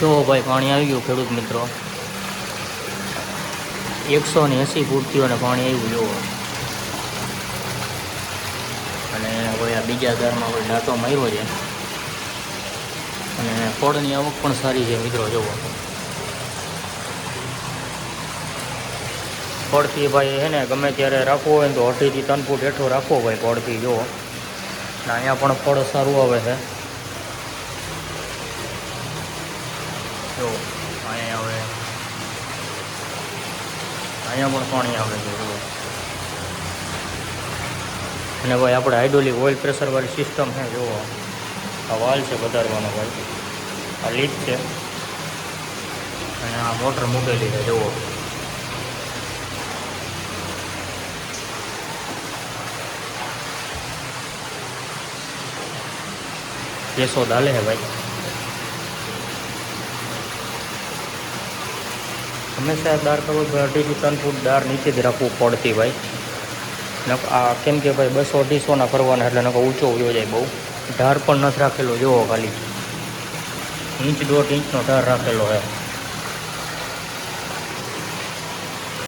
જો ભાઈ પાણી આવી ગયું ખેડૂત મિત્રો, 180 ફૂટથીઓને પાણી આવ્યું જુઓ. અને હવે આ બીજા દારમાં કોઈ ડાટો માર્યો છે અને ફળની આવક પણ સારી છે મિત્રો. જુઓ પડતી ભાઈ છે ને ગમે ત્યારે રાખવું હોય ને તો 2.5 થી 3 ફૂટ હેઠો રાખવો ભાઈ પડતી. જુઓ ને અહીંયા પણ ફળ સારું આવે છે. જો અહીંયા હવે અહીંયા પણ પાણી આવે છે. જુઓ અને ભાઈ આપણે હાઇડ્રોલિક ઓઇલ પ્રેશરવાળી સિસ્ટમ છે. જુઓ આ વાલ છે વધારવાનો ભાઈ, આ લીક છે અને આ મોટર મૂકેલી છે. જુઓ કેસો ડાલે છે ભાઈ. હંમેશા દાર કરવો 2.5 થી 3 ફૂટ દાર નીચે જ રાખવું પડતી ભાઈ. આ કેમ કે ભાઈ 200-250 કરવાના એટલે નકો ઊંચો વયો જાય બહુ. ઢાર પણ નથી રાખેલો. જુઓ ખાલી 1.5 ઇંચનો ઢાર રાખેલો છે.